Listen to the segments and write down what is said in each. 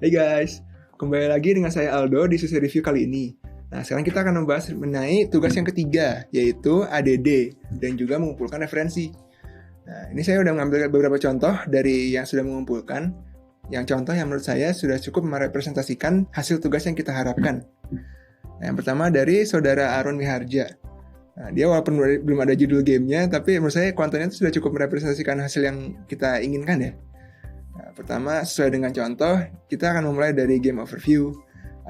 Hai guys, kembali lagi dengan saya Aldo di sesi review kali ini. Nah, sekarang kita akan membahas mengenai tugas yang ketiga, yaitu ADD, dan juga mengumpulkan referensi. Nah, ini saya sudah mengambil beberapa contoh dari yang sudah mengumpulkan, yang contoh yang menurut saya sudah cukup merepresentasikan hasil tugas yang kita harapkan. Nah, yang pertama dari saudara Aaron Miharja. Nah, dia walaupun belum ada judul gamenya, tapi menurut saya kontennya itu sudah cukup merepresentasikan hasil yang kita inginkan ya. Nah, pertama, sesuai dengan contoh, kita akan memulai dari game overview.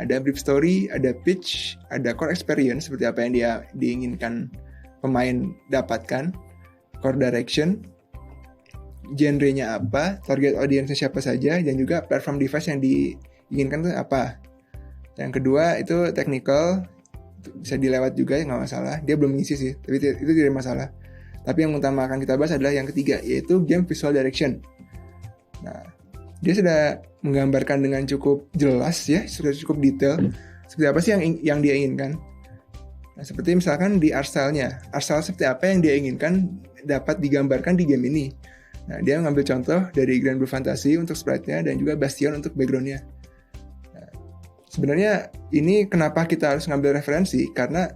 Ada brief story, ada pitch, ada core experience, seperti apa yang dia diinginkan pemain dapatkan, core direction, genrenya apa, target audience siapa saja, dan juga platform device yang diinginkan itu apa. Yang kedua, itu technical, bisa dilewat juga, nggak masalah. Dia belum mengisi sih, tapi itu tidak masalah. Tapi yang utama akan kita bahas adalah yang ketiga, yaitu game visual direction. Nah, dia sudah menggambarkan dengan cukup jelas ya, sudah cukup detail seperti apa sih yang dia inginkan. Nah, seperti misalkan di art style-nya, art style seperti apa yang dia inginkan dapat digambarkan di game ini. Nah, dia mengambil contoh dari Grand Blue Fantasy untuk sprite-nya dan juga Bastion untuk background-nya. Nah, sebenarnya ini kenapa kita harus ngambil referensi, karena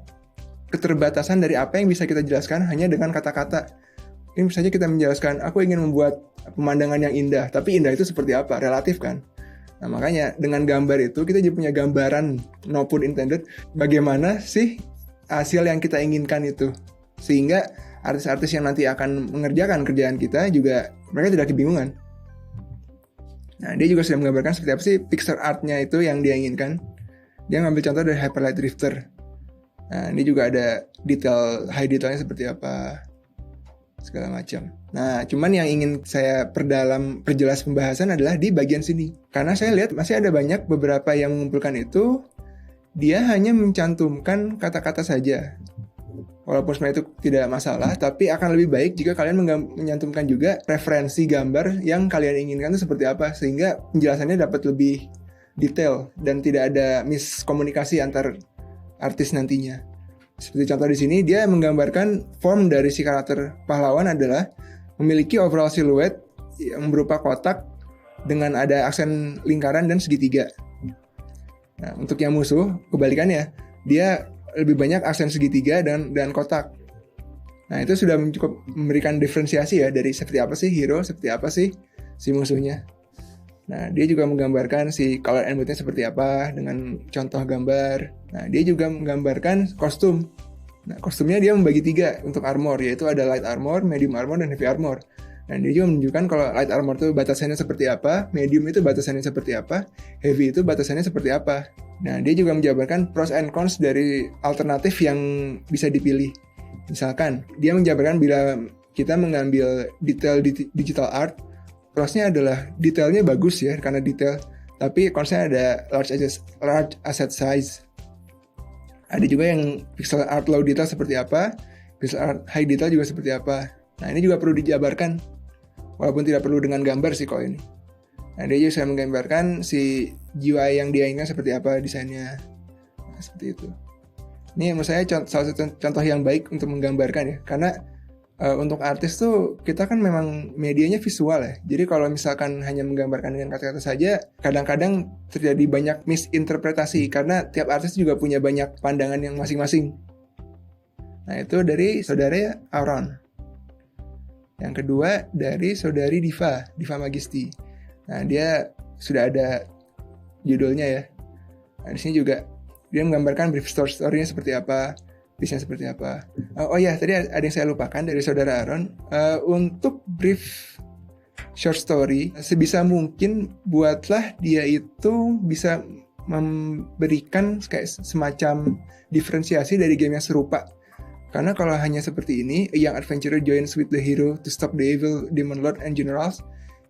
keterbatasan dari apa yang bisa kita jelaskan hanya dengan kata-kata. Ini misalnya kita menjelaskan, aku ingin membuat pemandangan yang indah, tapi indah itu seperti apa? Relatif kan? Nah, makanya dengan gambar itu kita jadi punya gambaran, no pun intended, bagaimana sih hasil yang kita inginkan itu. Sehingga artis-artis yang nanti akan mengerjakan kerjaan kita juga, mereka tidak kebingungan. Nah, dia juga sudah menggambarkan seperti apa sih pixel art-nya itu yang dia inginkan. Dia ngambil contoh dari Hyperlight Drifter. Nah, ini juga ada high detailnya seperti apa, segala macam. Nah, cuman yang ingin saya perjelas pembahasan adalah di bagian sini. Karena saya lihat masih ada banyak beberapa yang mengumpulkan itu, dia hanya mencantumkan kata-kata saja. Walaupun sebenarnya itu tidak masalah, tapi akan lebih baik jika kalian menyantumkan juga referensi gambar yang kalian inginkan itu seperti apa, sehingga penjelasannya dapat lebih detail dan tidak ada miskomunikasi antar artis nantinya. Seperti contoh di sini, dia menggambarkan form dari si karakter pahlawan adalah memiliki overall siluet yang berupa kotak dengan ada aksen lingkaran dan segitiga. Nah, untuk yang musuh, kebalikannya, dia lebih banyak aksen segitiga dan kotak. Nah, itu sudah cukup memberikan diferensiasi ya dari seperti apa sih hero, seperti apa sih si musuhnya. Nah, dia juga menggambarkan si color and mood-nya seperti apa dengan contoh gambar. Nah, dia juga menggambarkan kostum. Nah, kostumnya dia membagi 3 untuk armor, yaitu ada light armor, medium armor, dan heavy armor. Dan dia juga menunjukkan kalau light armor itu batasannya seperti apa, medium itu batasannya seperti apa, heavy itu batasannya seperti apa. Nah, dia juga menjabarkan pros and cons dari alternatif yang bisa dipilih. Misalkan, dia menjabarkan bila kita mengambil detail digital art, prosnya adalah detailnya bagus ya, karena detail. Tapi konsepnya ada large asset size. Ada juga yang pixel art low detail seperti apa, pixel art high detail juga seperti apa. Nah, ini juga perlu dijabarkan, walaupun tidak perlu dengan gambar sih kalau ini. Nah, dia juga sudah menggambarkan si GUI yang dia inginkan seperti apa desainnya. Nah, seperti itu. Ini menurut saya salah satu contoh yang baik untuk menggambarkan ya, karena untuk artis tuh kita kan memang medianya visual ya. Jadi kalau misalkan hanya menggambarkan dengan kata-kata saja, kadang-kadang terjadi banyak misinterpretasi karena tiap artis juga punya banyak pandangan yang masing-masing. Nah, itu dari saudara Aaron. Yang kedua dari saudari Diva Magisti. Nah, dia sudah ada judulnya ya. Nah, di sini juga dia menggambarkan brief story-nya seperti apa, bisnya seperti apa. Oh ya, tadi ada yang saya lupakan dari saudara Aaron. Untuk brief short story, sebisa mungkin buatlah dia itu bisa memberikan kayak semacam diferensiasi dari game yang serupa. Karena kalau hanya seperti ini, a young adventurer joins with the hero to stop the evil demon lord and generals,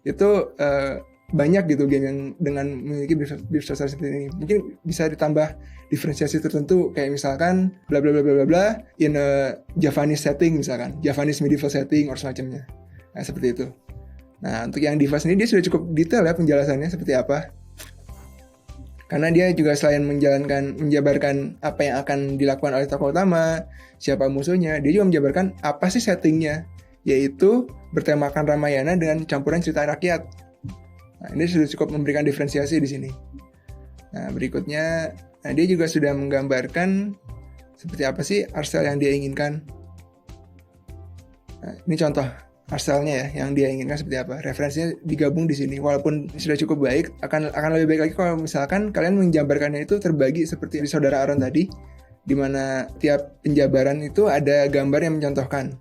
itu banyak gitu game yang dengan memiliki brief story seperti ini. Mungkin bisa ditambah diferensiasi tertentu, kayak misalkan bla bla bla bla bla in a Javanese setting, misalkan Javanese medieval setting or semacamnya. Nah, seperti itu. Nah, untuk yang Diva sendiri dia sudah cukup detail ya penjelasannya seperti apa. Karena dia juga selain menjabarkan apa yang akan dilakukan oleh tokoh utama, siapa musuhnya, dia juga menjabarkan apa sih settingnya, yaitu bertemakan Ramayana dengan campuran cerita rakyat. Nah, ini sudah cukup memberikan diferensiasi di sini. Nah, berikutnya, dia juga sudah menggambarkan seperti apa sih art style yang dia inginkan. Nah, ini contoh art style-nya ya, yang dia inginkan seperti apa. Referensinya digabung di sini. Walaupun sudah cukup baik, akan lebih baik lagi kalau misalkan kalian menjabarkannya itu terbagi seperti di saudara Aaron tadi, di mana tiap penjabaran itu ada gambar yang mencontohkan.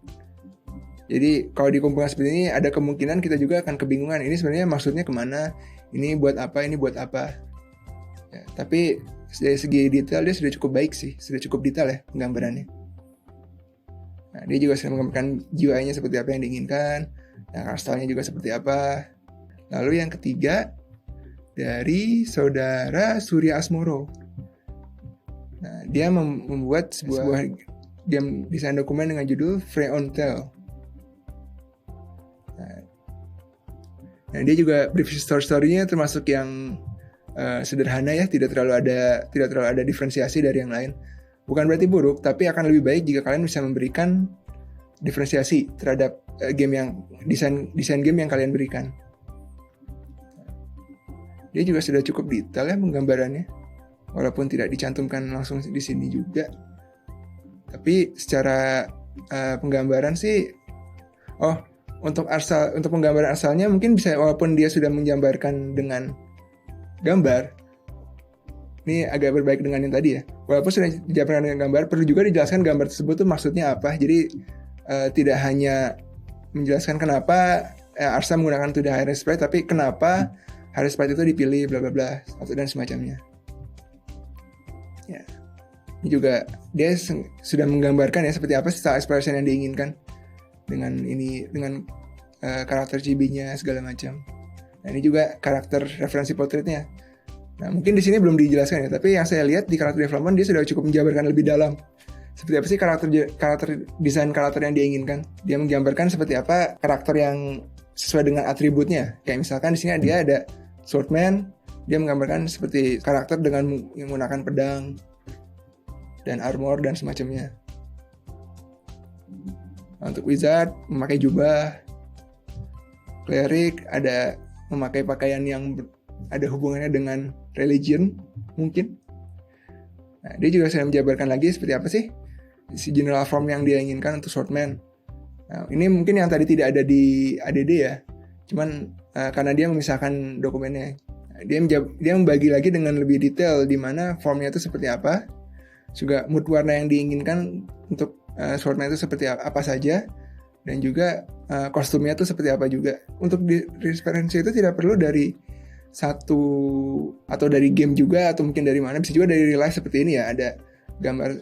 Jadi kalau dikumpulkan seperti ini, ada kemungkinan kita juga akan kebingungan. Ini sebenarnya maksudnya kemana? Ini buat apa? Ini buat apa? Ya, tapi dari segi detail dia sudah cukup baik sih. Sudah cukup detail ya penggambarannya. Nah, dia juga sudah menggambarkan UI-nya seperti apa yang diinginkan. Nah, style-nya juga seperti apa. Lalu yang ketiga, dari saudara Surya Asmoro. Nah, dia membuat sebuah game desain dokumen dengan judul Free on Tale. Nah, dia juga brief story-nya termasuk yang sederhana ya, tidak terlalu ada diferensiasi dari yang lain. Bukan berarti buruk, tapi akan lebih baik jika kalian bisa memberikan diferensiasi terhadap game yang desain game yang kalian berikan. Dia juga sudah cukup detail ya penggambarannya, walaupun tidak dicantumkan langsung di sini juga. Tapi secara penggambaran sih, untuk penggambaran asalnya mungkin bisa, walaupun dia sudah menggambarkan dengan gambar, ini agak berbalik dengan yang tadi ya. Walaupun sudah dijabarkan dengan gambar, perlu juga dijelaskan gambar tersebut tuh maksudnya apa. Jadi tidak hanya menjelaskan kenapa Arsa menggunakan 2D high-res sprite, tapi kenapa high-res sprite itu dipilih, bla bla bla, atau dan semacamnya. Ya, ini juga dia sudah menggambarkan ya seperti apa style exploration yang diinginkan dengan karakter chibi-nya segala macam. Nah, ini juga karakter referensi portraitnya. Nah, mungkin di sini belum dijelaskan ya, tapi yang saya lihat di karakter development dia sudah cukup menjabarkan lebih dalam. Seperti apa sih karakter desain karakter yang dia inginkan. Dia menggambarkan seperti apa karakter yang sesuai dengan atributnya. Kayak misalkan di sini dia ada swordman, dia menggambarkan seperti karakter dengan menggunakan pedang dan armor dan semacamnya. Untuk wizard memakai jubah, cleric ada memakai pakaian yang ada hubungannya dengan religion mungkin. Nah, dia juga sudah menjabarkan lagi seperti apa sih si general form yang dia inginkan untuk swordman. Nah, ini mungkin yang tadi tidak ada di ADD ya, cuman karena dia memisahkan dokumennya. Nah, dia membagi lagi dengan lebih detail di mana formnya itu seperti apa, juga mood warna yang diinginkan untuk swordman itu seperti apa saja, dan juga kostumnya itu seperti apa juga. Untuk referensi itu tidak perlu dari satu atau dari game juga, atau mungkin dari mana, bisa juga dari real life seperti ini ya. Ada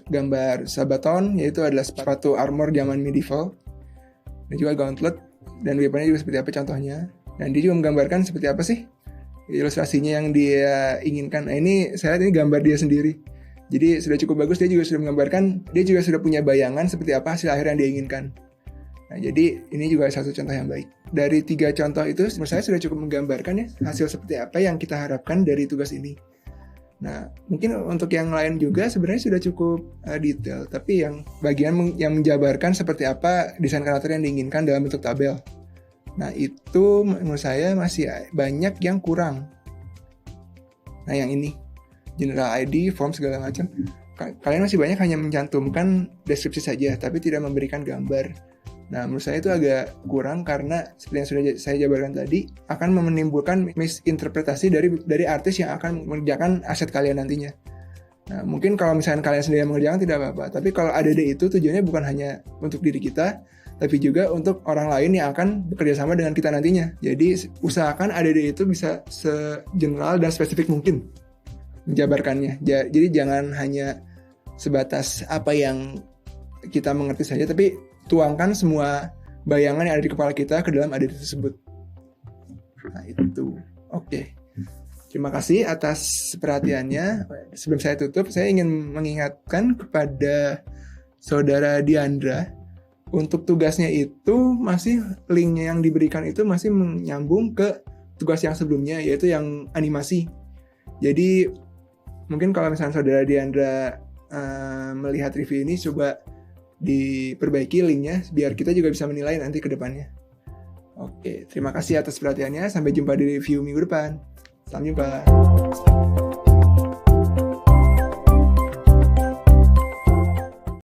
gambar Sabaton, yaitu adalah sepatu armor zaman medieval, dan juga gauntlet, dan weaponnya juga seperti apa contohnya. Dan dia juga menggambarkan seperti apa sih ilustrasinya yang dia inginkan. Nah, ini saya lihat ini gambar dia sendiri. Jadi sudah cukup bagus, dia juga sudah menggambarkan, dia juga sudah punya bayangan seperti apa hasil akhir yang dia inginkan. Nah, jadi ini juga satu contoh yang baik. Dari 3 contoh itu menurut saya sudah cukup menggambarkan ya hasil seperti apa yang kita harapkan dari tugas ini. Nah, mungkin untuk yang lain juga sebenarnya sudah cukup detail, tapi yang bagian yang menjabarkan seperti apa desain karakter yang diinginkan dalam bentuk tabel. Nah, itu menurut saya masih banyak yang kurang. Nah, yang ini general ID, form segala macam, kalian masih banyak hanya mencantumkan deskripsi saja, tapi tidak memberikan gambar. Nah, menurut saya itu agak kurang karena seperti yang sudah saya jabarkan tadi, akan menimbulkan misinterpretasi dari artis yang akan mengerjakan aset kalian nantinya. Nah, mungkin kalau misalnya kalian sendiri yang mengerjakan tidak apa-apa, tapi kalau ADD itu tujuannya bukan hanya untuk diri kita, tapi juga untuk orang lain yang akan bekerja sama dengan kita nantinya. Jadi, usahakan ADD itu bisa segeneral dan spesifik mungkin menjabarkannya. Jadi jangan hanya sebatas apa yang kita mengerti saja, tapi tuangkan semua bayangan yang ada di kepala kita ke dalam ADD tersebut. Nah, itu. Oke. Terima kasih atas perhatiannya. Sebelum saya tutup, saya ingin mengingatkan kepada saudara Diandra, untuk tugasnya itu masih linknya yang diberikan itu masih menyambung ke tugas yang sebelumnya, yaitu yang animasi. Jadi mungkin kalau misalnya saudara Diandra melihat review ini, coba diperbaiki linknya biar kita juga bisa menilai nanti ke depannya. Oke, terima kasih atas perhatiannya. Sampai jumpa di review minggu depan. Sampai jumpa.